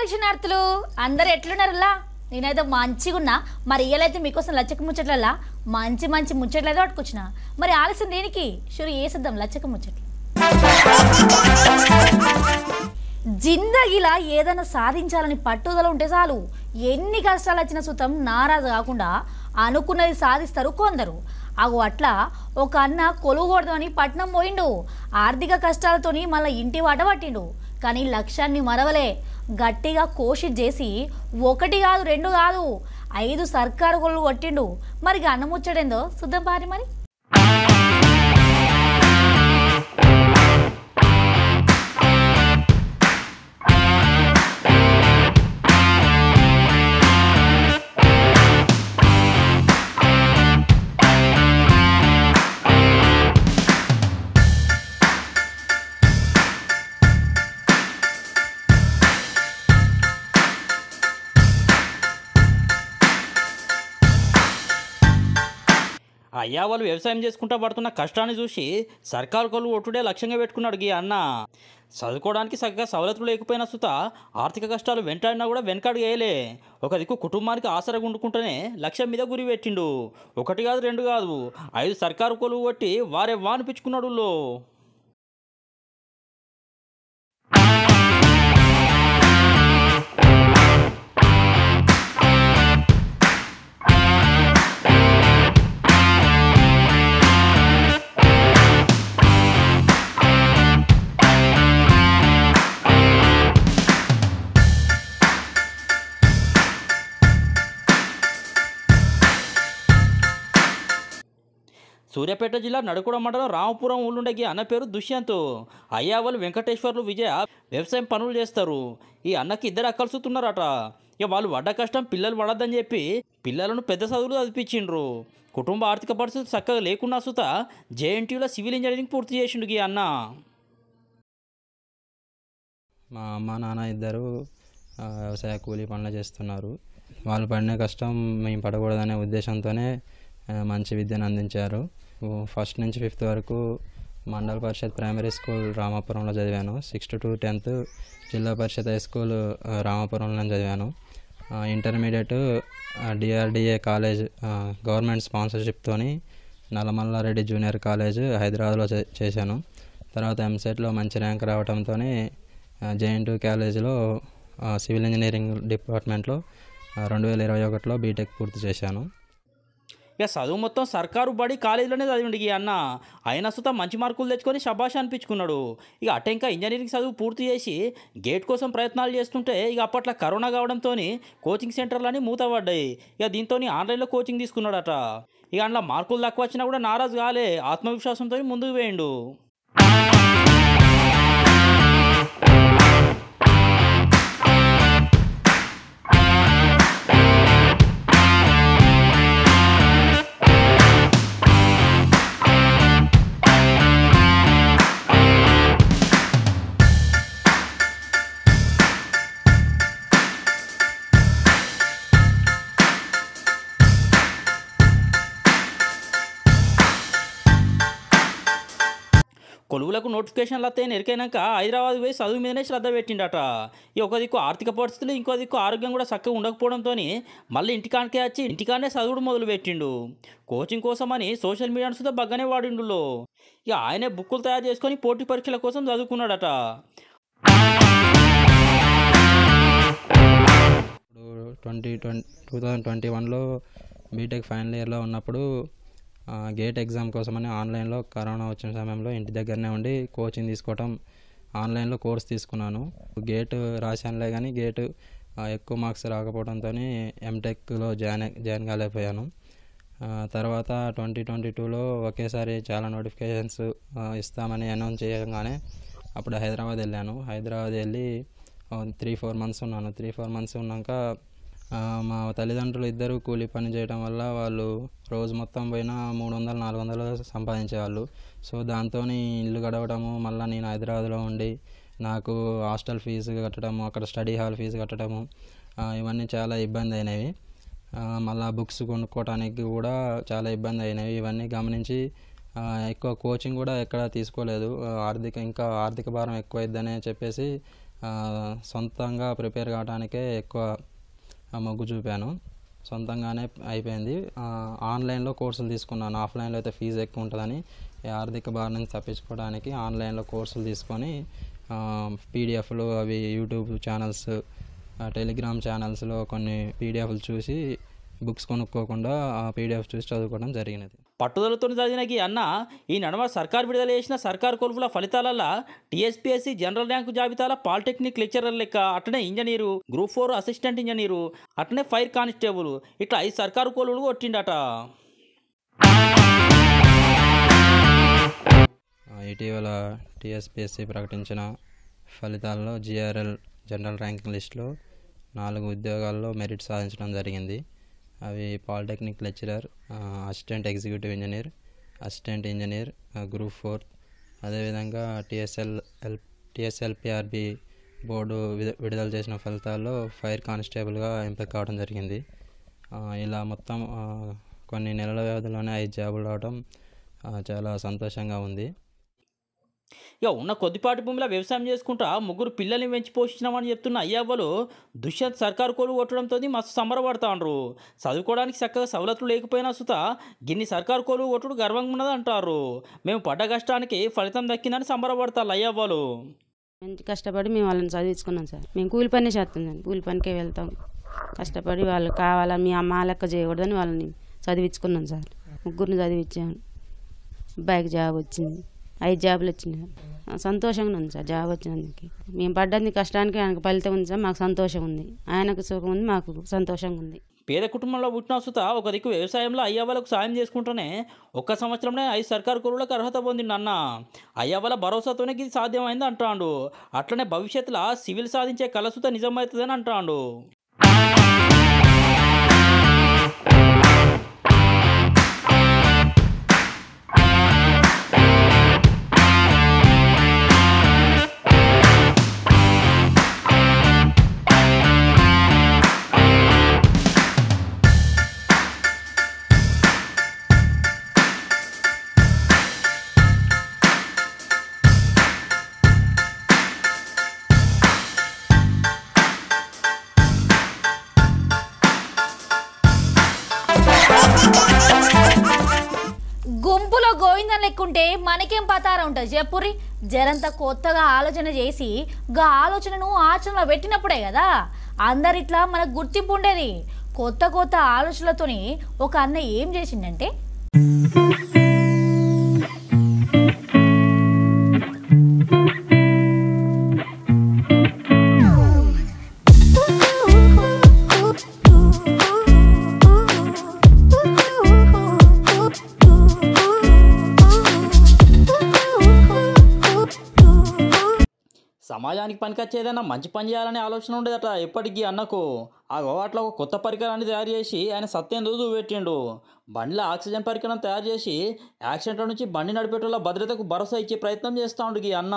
దక్షిణార్థులు అందరు ఎట్లున్నారులా నేనైతే మంచిగున్నా మరి ఇయ్యాలైతే మీకోసం లచ్చక ముచ్చట్లలా మంచి మంచి ముచ్చట్లు అయితే పట్టుకొచ్చిన మరి ఆలస్యం దేనికి షురు చేసేద్దాం లచ్చక ముచ్చట్లు జిందగీలా ఏదైనా సాధించాలని పట్టుదల ఉంటే చాలు ఎన్ని కష్టాలు వచ్చినా సుతం నారాజు కాకుండా అనుకున్నది సాధిస్తారు కొందరు అగో అట్లా ఒక అన్న కొలువు కొడదామని పట్నం పోయిండు ఆర్థిక కష్టాలతోని మళ్ళీ ఇంటి వాట పట్టిండు కానీ లక్ష్యాన్ని మరవలే గట్టిగా కోషిష్ చేసి ఒకటి కాదు రెండు కాదు 5 సర్కారు కొలువు కొట్టిండు మరి అన్నముచ్చడేందో సుద్దం పారి మరి అయ్యా వాళ్ళు వ్యవసాయం చేసుకుంటా పడుతున్న కష్టాన్ని చూసి సర్కారు కొలువు ఒట్టుడే లక్ష్యంగా పెట్టుకున్నాడు గీ అన్న చదువుకోవడానికి చక్కగా సవలతులు లేకపోయినా సుత ఆర్థిక కష్టాలు వెంటాడినా కూడా వెనకాడు వేయలే ఒక దిక్కు కుటుంబానికి ఆసరగా ఉండుకుంటూనే లక్ష్యం మీద గురి పెట్టిండు ఒకటి కాదు రెండు కాదు 5 సర్కారు కొలువు కొట్టి వారే వానిపించుకున్నాడు సూర్యాపేట జిల్లా నడుకుడ మండలం రామపురం ఊళ్ళుండగి అన్న పేరు దుష్యంత్ అయ్యావలు వెంకటేశ్వర్లు విజయ వ్యవసాయం పనులు చేస్తారు ఈ అన్నకి 2 అక్కలు సుతున్నారట ఇక వాళ్ళు పడ్డ కష్టం పిల్లలు పడద్దని చెప్పి పిల్లలను పెద్ద చదువులు చదివించిండ్రు కుటుంబ ఆర్థిక పరిస్థితి చక్కగా లేకున్నా సుత జేఎన్టీయూలో సివిల్ ఇంజనీరింగ్ పూర్తి చేసిండు ఈ అన్న మా అమ్మ నాన్న ఇద్దరు వ్యవసాయ కూలీ పనులు చేస్తున్నారు వాళ్ళు పడిన కష్టం మేము పడకూడదనే ఉద్దేశంతోనే మంచి విద్యను అందించారు ఫస్ట్ నుంచి 5th వరకు మండల పరిషత్ ప్రైమరీ స్కూల్ రామాపురంలో చదివాను 6th to 10th జిల్లా పరిషత్ హై స్కూల్ రామాపురంలో చదివాను ఇంటర్మీడియట్ డిఆర్డిఏ కాలేజ్ గవర్నమెంట్ స్పాన్సర్షిప్తోని నల్లమల్లారెడ్డి జూనియర్ కాలేజ్ హైదరాబాద్లో చేశాను తర్వాత ఎంసెట్లో మంచి ర్యాంక్ రావడంతో జేఎన్టీ కాలేజీలో సివిల్ ఇంజనీరింగ్ డిపార్ట్మెంట్లో 2021లో బీటెక్ పూర్తి చేశాను ఇక చదువు మొత్తం సర్కారు బడి కాలేజీలోనే చదివిండు ఈ అన్న అయినా సుత మంచి మార్కులు తెచ్చుకొని శబాష్ అనిపించుకున్నాడు ఇక అట్ట ఇంకా ఇంజనీరింగ్ చదువు పూర్తి చేసి గేట్ కోసం ప్రయత్నాలు చేస్తుంటే ఇక అప్పట్లో కరోనా కావడంతో కోచింగ్ సెంటర్లని మూతపడ్డాయి ఇక దీంతో ఆన్లైన్లో కోచింగ్ తీసుకున్నాడట ఇక అందులో మార్కులు తక్కువ వచ్చినా కూడా నారాజు కాలే ఆత్మవిశ్వాసంతో ముందుకు వేయండు కొలువులకు నోటిఫికేషన్లు వస్తే ఎరికైనాక హైదరాబాద్ పోయి చదువు మీదనే శ్రద్ధ పెట్టిండట ఈ ఒక దిక్కు ఆర్థిక పరిస్థితులు ఇంకో దిక్కు ఆరోగ్యం కూడా చక్కగా ఉండకపోవడంతో మళ్ళీ ఇంటికానికే వచ్చి ఇంటికానే చదువుడు మొదలు పెట్టిండు కోచింగ్ కోసమని సోషల్ మీడియాను సుధా బాగానే వాడిండు ఇక ఆయనే బుక్కులు తయారు చేసుకొని పోటీ పరీక్షల కోసం చదువుకున్నాడట ఇప్పుడు 2021లో బీటెక్ ఫైనల్ ఇయర్లో ఉన్నప్పుడు గేట్ ఎగ్జామ్ కోసమని ఆన్లైన్లో కరోనా వచ్చిన సమయంలో ఇంటి దగ్గరనే ఉండి కోచింగ్ తీసుకోవటం ఆన్లైన్లో కోర్స్ తీసుకున్నాను గేట్ రాశానులే కానీ గేట్ ఎక్కువ మార్క్స్ రాకపోవడంతో ఎంటెక్లో జాయిన్ కాలేకపోయాను తర్వాత 2022లో ఒకేసారి చాలా నోటిఫికేషన్స్ ఇస్తామని అనౌన్స్ చేయగానే అప్పుడు హైదరాబాద్ వెళ్ళాను హైదరాబాద్ వెళ్ళి 3-4 months ఉన్నాను 3-4 months ఉన్నాక మా తల్లిదండ్రులు ఇద్దరు కూలీ పని చేయడం వల్ల వాళ్ళు రోజు మొత్తం పోయినా 300-400 సంపాదించేవాళ్ళు సో దాంతో ఇల్లు గడవడము మళ్ళీ నేను హైదరాబాద్లో ఉండి నాకు హాస్టల్ ఫీజు కట్టడము అక్కడ స్టడీ హాల్ ఫీజు కట్టడము ఇవన్నీ చాలా ఇబ్బంది అయినవి మళ్ళీ బుక్స్ కొనుక్కోవడానికి కూడా చాలా ఇబ్బంది అయినవి ఇవన్నీ గమనించి ఎక్కువ కోచింగ్ కూడా ఎక్కడ తీసుకోలేదు ఆర్థిక భారం ఎక్కువైద్దనే చెప్పేసి సొంతంగా ప్రిపేర్ కావడానికే ఎక్కువ మొగ్గు చూపాను. సొంతంగానే అయిపోయింది. ఆన్లైన్లో కోర్సులు తీసుకున్నాను. ఆఫ్లైన్లో అయితే ఫీజు ఎక్కువ ఉంటుందని ఈ ఆర్థిక భారం నుంచి తప్పించుకోవడానికి ఆన్లైన్లో కోర్సులు తీసుకొని పీడిఎఫ్లు అవి యూట్యూబ్ ఛానల్స్, టెలిగ్రామ్ ఛానల్స్లో కొన్ని పీడిఎఫ్లు చూసి బుక్స్ కొనుక్కోకుండా ఆ పీడిఎఫ్ చూసి చదువుకోవడం జరిగినది. పట్టుదలతో చదివిన ఈ అన్న ఈ నడుమ సర్కార్ విడుదల చేసిన సర్కార్ కొలుపుల ఫలితాలల్లో టీఎస్పీఎస్సీ జనరల్ ర్యాంకు జాబితాల పాలిటెక్నిక్ లెక్చరర్ లెక్క, అట్లనే ఇంజనీరు, గ్రూప్ 4 అసిస్టెంట్ ఇంజనీరు, అట్లనే ఫైర్ కానిస్టేబుల్ ఇట్లా 5 సర్కారు కొలువులు కొట్టిండట. ఇటీవల టీఎస్పీఎస్సీ ప్రకటించిన ఫలితాల్లో జిఆర్ఎల్ జనరల్ ర్యాంకింగ్ లిస్టులో 4 ఉద్యోగాల్లో మెరిట్ సాధించడం జరిగింది. అవి polytechnic lecturer, assistant executive engineer, assistant engineer, group 4. అదేవిధంగా టీఎస్ఎల్పిఆర్బి బోర్డు విడుదల చేసిన ఫలితాల్లో ఫైర్ కానిస్టేబుల్గా ఎంపిక కావడం జరిగింది. ఇలా మొత్తం కొన్ని నెలల వ్యవధిలోనే 5 జాబులు రావడం చాలా సంతోషంగా ఉంది. ఇక ఉన్న కొద్దిపాటి భూమిలో వ్యవసాయం చేసుకుంటా 3 పిల్లల్ని పెంచి పోషించినామని చెప్తున్న అయ్యవ్వలు దుష్యంత్ సర్కారు కొలువు కొట్టడంతో మస్తు సంబరపడతాండ్రు. చదువుకోవడానికి చక్కగా సవలతులు లేకపోయినా సుత గిన్ని సర్కారు కొలువు కొట్టుడు గర్వంగా ఉన్నది అంటారు. మేము పడ్డ కష్టానికి ఫలితం దక్కిందని సంబరపడతారు అయ్యవ్వలు. మంచి కష్టపడి మేము వాళ్ళని చదివించుకున్నాం సార్. మేము కూలి పని చేస్తున్నాం, కూలి పనికే వెళ్తాం. కష్టపడి వాళ్ళు కావాలా మీ అమ్మ లెక్క చేయకూడదని వాళ్ళని చదివించుకున్నాం సార్. 3 చదివించాను. అబ్బాయికి జాబ్ వచ్చింది, 5 జాబులు వచ్చినాయి. సంతోషంగా ఉంది సార్ జాబ్ వచ్చినందుకు. మేము పడ్డది కష్టానికి ఆయనకు ఫలితం ఉంది సార్. మాకు సంతోషం ఉంది, ఆయనకు సుఖం ఉంది, మాకు సంతోషంగా ఉంది. పేద కుటుంబంలో పుట్టిన సుత ఒక దిక్కు వ్యవసాయంలో అయ్యవ్వలకు సాయం చేసుకుంటూనే ఒక్క సంవత్సరంలో 5 సర్కారు కొలువులకు అర్హత పొందిండు అన్న. అయ్యవ్వల భరోసాతోనే ఇది సాధ్యమైంది అంటాడు. అట్లనే భవిష్యత్తులో సివిల్ సాధించే కళసుత నిజమవుతుందని అంటాడు. గుంపులో గోవిందం లెక్కుంటే మనకేం పతారా ఉంటుంది చెప్పుర్రి. జరంతా కొత్తగా ఆలోచన చేసి గా ఆలోచనను ఆచరణలో పెట్టినప్పుడే కదా అందరిట్లా మనకు గుర్తింపు ఉండేది. కొత్త కొత్త ఆలోచనలతోని ఒక అన్న ఏం చేసిండంటే సమాజానికి పనికొచ్చేదైనా మంచి పని చేయాలనే ఆలోచన ఉండేదట ఎప్పటికీ అన్నకు. ఆ గోవాట్లో ఒక కొత్త పరికరాన్ని తయారు చేసి ఆయన సత్యం రుజువు పెట్టిండు. బండిలో ఆక్సిజన్ పరికరం తయారు చేసి యాక్సిడెంట్ల నుంచి బండి నడిపేటోళ్ళ భద్రతకు భరోసా ఇచ్చే ప్రయత్నం చేస్తూ ఉండు ఈ అన్న.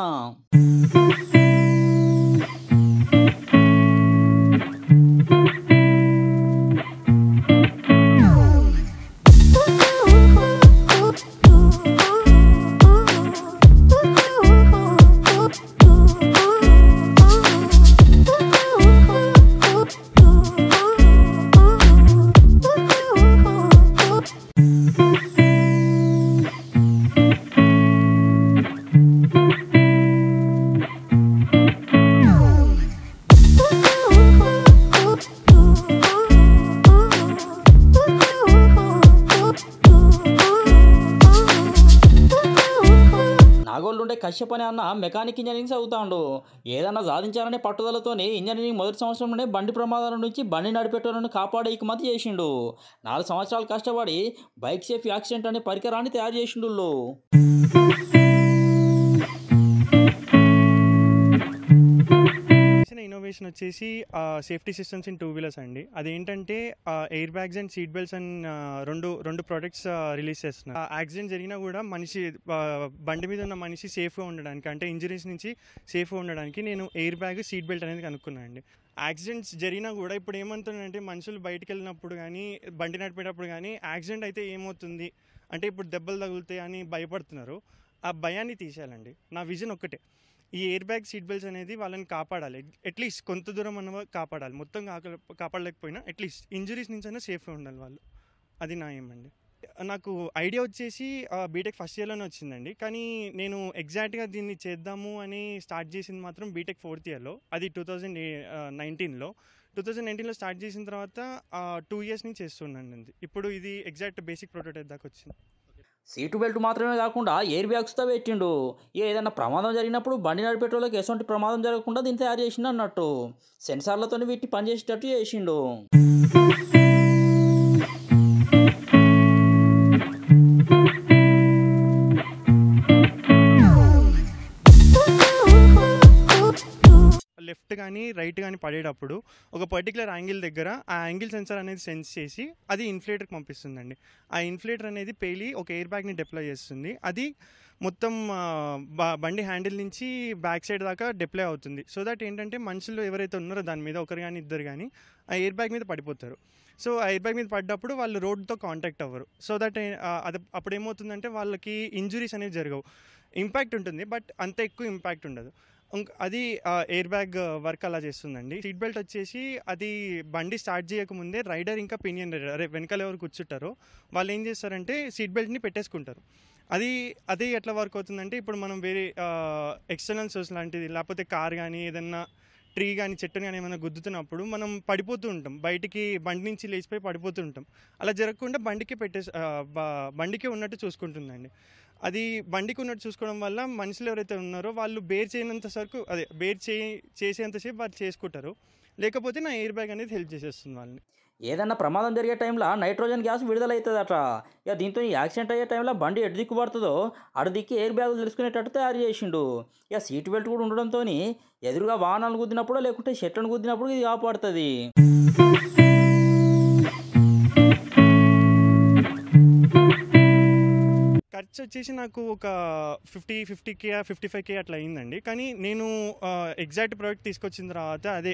నాగోళ్ళుండే కశ్యప్ అనే అన్న మెకానిక్ ఇంజనీరింగ్ చదువుతాడు. ఏదన్నా సాధించాలనే పట్టుదలతోనే ఇంజనీరింగ్ మొదటి సంవత్సరంలోనే బండి ప్రమాదాల నుంచి బండి నడిపేటోళ్ళను కాపాడే ఇకమతి చేసిండు. 4 సంవత్సరాలు కష్టపడి బైక్ సేఫ్ యాక్సిడెంట్ అనే పరికరాన్ని తయారు చేసిండు. ఇన్నోవేషన్ వచ్చేసి సేఫ్టీ సిస్టమ్స్ ఇన్ 2 వీలర్స్ అండి. అదేంటంటే air bags and seat belts and రెండు ప్రొడక్ట్స్ రిలీజ్ చేస్తున్నారు. యాక్సిడెంట్ జరిగినా కూడా మనిషి బండి మీద ఉన్న మనిషి సేఫ్గా ఉండడానికి, అంటే ఇంజరీస్ నుంచి సేఫ్గా ఉండడానికి నేను ఎయిర్ బ్యాగ్ సీట్ బెల్ట్ అనేది కనుక్కున్నాను అండి. యాక్సిడెంట్స్ జరిగినా కూడా ఇప్పుడు ఏమవుతుందంటే మనుషులు బయటకు వెళ్ళినప్పుడు కానీ బండి నడిపేటప్పుడు కానీ యాక్సిడెంట్ అయితే ఏమవుతుంది అంటే ఇప్పుడు దెబ్బలు తగులుతాయి అని భయపడుతున్నారు. ఆ భయాన్ని తీసేయాలండి. నా విజన్ ఒక్కటే, ఈ ఎయిర్ బ్యాగ్ సీట్ బెల్ట్స్ అనేది వాళ్ళని కాపాడాలి, అట్లీస్ట్ కొంత దూరం అన్న కాపాడాలి, మొత్తం కాపాడలేకపోయినా అట్లీస్ట్ ఇంజరీస్ నుంచి అయినా సేఫ్గా ఉండాలి వాళ్ళు. అది నా ఏమండి. నాకు ఐడియా వచ్చేసి బీటెక్ ఫస్ట్ ఇయర్లోనే వచ్చిందండి, కానీ నేను ఎగ్జాక్ట్గా దీన్ని చేద్దాము అని స్టార్ట్ చేసింది మాత్రం బీటెక్ 4th ఇయర్లో. అది 2019లో స్టార్ట్ చేసిన తర్వాత 2 years నుంచి చేస్తున్నాను. ఇప్పుడు ఇది ఎగ్జాక్ట్ బేసిక్ ప్రోటోటైప్ దాకా వచ్చింది. సీటు బెల్ట్ మాత్రమే కాకుండా ఎయిర్ బ్యాగ్స్తో పెట్టిండు. ఏదైనా ప్రమాదం జరిగినప్పుడు బండి నడిపేటోళ్ళకి ఎటువంటి ప్రమాదం జరగకుండా దీన్ని తయారు చేసిండు అన్నట్టు. సెన్సార్లతో వీటిని పనిచేసేటట్టు చేసిండు. లెఫ్ట్ కానీ రైట్ కానీ పడేటప్పుడు ఒక పర్టికులర్ యాంగిల్ దగ్గర ఆ యాంగిల్ సెన్సార్ అనేది సెన్స్ చేసి అది ఇన్ఫ్లేటర్కి పంపిస్తుందండి. ఆ ఇన్ఫ్లేటర్ అనేది పేలి ఒక ఎయిర్ బ్యాగ్ని డిప్లాయ్ చేస్తుంది. అది మొత్తం బండి హ్యాండిల్ నుంచి బ్యాక్ సైడ్ దాకా డిప్లాయ్ అవుతుంది. సో దట్ ఏంటంటే మనుషులు ఎవరైతే ఉన్నారో దాని మీద ఒకరు కానీ ఇద్దరు కానీ ఆ ఎయిర్ బ్యాగ్ మీద పడిపోతారు. సో ఆ ఎయిర్ బ్యాగ్ మీద పడ్డప్పుడు వాళ్ళు రోడ్తో కాంటాక్ట్ అవ్వరు. సో దట్ అది అప్పుడు ఏమవుతుందంటే వాళ్ళకి ఇంజురీస్ అనేవి జరగవు. ఇంపాక్ట్ ఉంటుంది బట్ అంత ఎక్కువ ఇంపాక్ట్ ఉండదు. అది ఎయిర్ బ్యాగ్ వర్క్ అలా చేస్తుందండి. సీట్ బెల్ట్ వచ్చేసి అది బండి స్టార్ట్ చేయకముందే రైడర్ ఇంకా పినియన్ రైడర్ వెనకాల ఎవరు కూర్చుంటారో వాళ్ళు ఏం చేస్తారంటే సీట్ బెల్ట్ని పెట్టేసుకుంటారు. అది ఎట్లా వర్క్ అవుతుందంటే ఇప్పుడు మనం వేరే ఎక్స్టర్నల్ సోర్స్ లాంటిది లేకపోతే కార్ కానీ ఏదన్నా ట్రీ కానీ చెట్టుని కానీ ఏమైనా గుద్దుతున్నప్పుడు మనం పడిపోతూ ఉంటాం, బయటికి బండి నుంచి లేచిపోయి పడిపోతూ ఉంటాం. అలా జరగకుండా బండికి ఉన్నట్టు చూసుకుంటుందండి. అది బండికి ఉన్నట్టు చూసుకోవడం వల్ల మనుషులు ఎవరైతే ఉన్నారో వాళ్ళు చేసేంతసేపు వాళ్ళు చేసుకుంటారు. లేకపోతే నా ఎయిర్ బ్యాగ్ అనేది హెల్ప్ చేసేస్తుంది వాళ్ళని. ఏదన్నా ప్రమాదం జరిగే టైంలో నైట్రోజన్ గ్యాస్ విడుదలవుతుందట. ఇక దీంతో యాక్సిడెంట్ అయ్యే టైంలో బండి ఎటు దిక్కు పడుతుందో అటు దిక్కు ఎయిర్ బ్యాగులు తెలుసుకునేటట్టు తయారు చేసిండు. ఇక సీట్ బెల్ట్ కూడా ఉండడంతో ఎదురుగా వాహనాలు గుద్దినప్పుడు లేకుంటే చెట్లను గుద్దినప్పుడు ఇది కాపాడుతుంది. ఖర్చు వచ్చేసి నాకు ఒక 50K 55K అట్లా అయిందండి. కానీ నేను ఎగ్జాక్ట్ ప్రోడక్ట్ తీసుకొచ్చిన తర్వాత అదే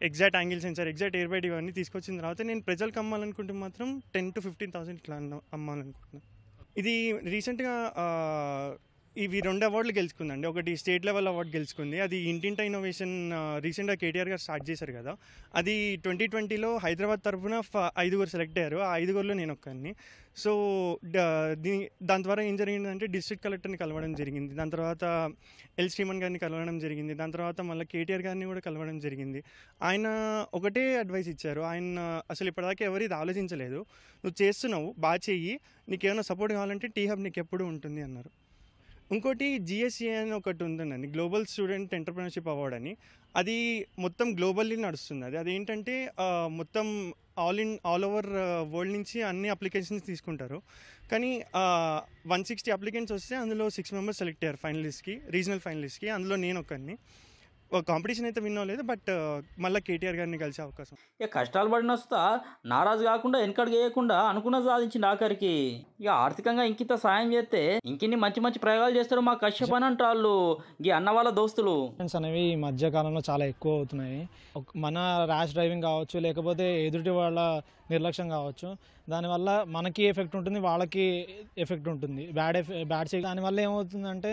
exact angle censor, exact air bag ఇవన్నీ తీసుకొచ్చిన తర్వాత నేను ప్రజలకు అమ్మాలనుకుంటే మాత్రం 10,000 to 15,000 ఇట్లా అమ్మాలనుకుంటున్నాను. ఇది రీసెంట్గా ఇవి 2 అవార్డులు గెలుచుకుందండి. ఒకటి స్టేట్ లెవెల్ అవార్డు గెలుచుకుంది, అది ఇంటింటా ఇన్నోవేషన్ రీసెంట్గా కేటీఆర్ గారు స్టార్ట్ చేశారు కదా. అది 2020లో హైదరాబాద్ తరఫున 5 సెలెక్ట్ అయ్యారు. ఆ 5 నేను ఒక్కడిని. సో దాని ద్వారా ఏం జరిగిందంటే డిస్ట్రిక్ట్ కలెక్టర్ని కలవడం జరిగింది, దాని తర్వాత ఎల్ శ్రీమన్ గారిని కలవడం జరిగింది, దాని తర్వాత మళ్ళీ కేటీఆర్ గారిని కూడా కలవడం జరిగింది. ఆయన ఒకటే అడ్వైస్ ఇచ్చారు, ఆయన అసలు ఇప్పటిదాకా ఎవరు ఇది ఆలోచించలేదు, నువ్వు చేస్తున్నావు బాగా చెయ్యి, నీకేమైనా సపోర్ట్ కావాలంటే టీ హబ్ నీకు ఎప్పుడు ఉంటుంది అన్నారు. ఇంకోటి GSA అని ఒకటి ఉందండి, గ్లోబల్ స్టూడెంట్ ఎంటర్ప్రెన్యూర్షిప్ అవార్డ్ అని. అది మొత్తం గ్లోబల్లీ నడుస్తుంది. అదేంటంటే మొత్తం ఆల్ ఓవర్ వరల్డ్ నుంచి అన్ని అప్లికేషన్స్ తీసుకుంటారు. కానీ 160 అప్లికెంట్స్ వస్తే అందులో 6 members సెలెక్ట్ అయ్యారు ఫైనలిస్ట్కి, రీజనల్ ఫైనలిస్ట్కి. అందులో నేను ఒకరిని. కాంపిటీషన్ అయితే విన్ అవ్వలేదు, బట్ మళ్ళీ కేటీఆర్ గారిని కలిసే అవకాశం. ఇక కష్టాలు పడిన వస్తా నారాజు కాకుండా వెనకడు వేయకుండా అనుకున్న సాధించింది ఆఖరికి. ఇక ఆర్థికంగా ఇంకింత సాయం చేస్తే ఇంకిన్ని మంచి మంచి ప్రయోగాలు చేస్తారు మా కశ్యప్ అని అంటారు ఈ అన్న వాళ్ళ దోస్తులు. అనేవి ఈ మధ్య కాలంలో చాలా ఎక్కువ అవుతున్నాయి. మన ర్యాష్ డ్రైవింగ్ కావచ్చు, లేకపోతే ఎదుటి వాళ్ళ నిర్లక్ష్యం కావచ్చు, దానివల్ల మనకి ఎఫెక్ట్ ఉంటుంది, వాళ్ళకి ఎఫెక్ట్ ఉంటుంది, బ్యాడ్ సైడ్. దానివల్ల ఏమవుతుందంటే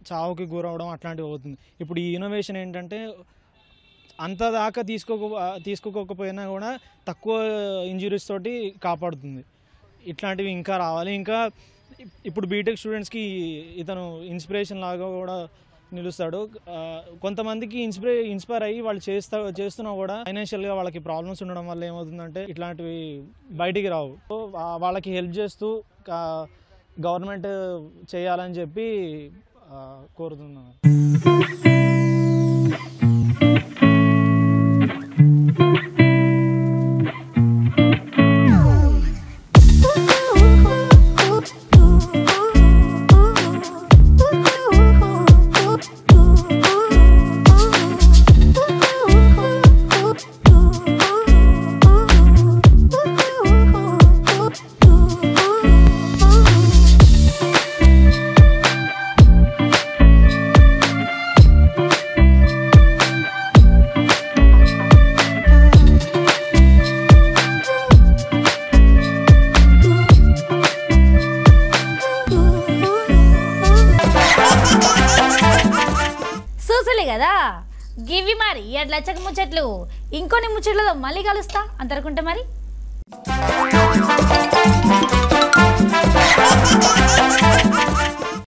చావుకి గురవడం అట్లాంటివి అవుతుంది. ఇప్పుడు ఈ ఇన్నోవేషన్ ఏంటంటే అంత దాకా తీసుకోకపోయినా కూడా తక్కువ ఇంజురీస్ తోటి కాపాడుతుంది. ఇట్లాంటివి ఇంకా రావాలి. ఇంకా ఇప్పుడు బీటెక్ స్టూడెంట్స్కి ఇతను ఇన్స్పిరేషన్ లాగా కూడా నిలుస్తాడు. కొంతమందికి ఇన్స్పైర్ అయ్యి వాళ్ళు చేస్తున్నా కూడా ఫైనాన్షియల్గా వాళ్ళకి ప్రాబ్లమ్స్ ఉండడం వల్ల ఏమవుతుందంటే ఇట్లాంటివి బయటికి రావు. వాళ్ళకి హెల్ప్ చేస్తూ గవర్నమెంట్ చేయాలని చెప్పి కోరుతున్నాను. చూసలే కదా గివి మరి ఎట్లా లచ్చక ముచ్చట్లు ఇంకొన్ని ముచ్చట్లతో మళ్ళీ కలుస్తా అంతరకుంటే మరి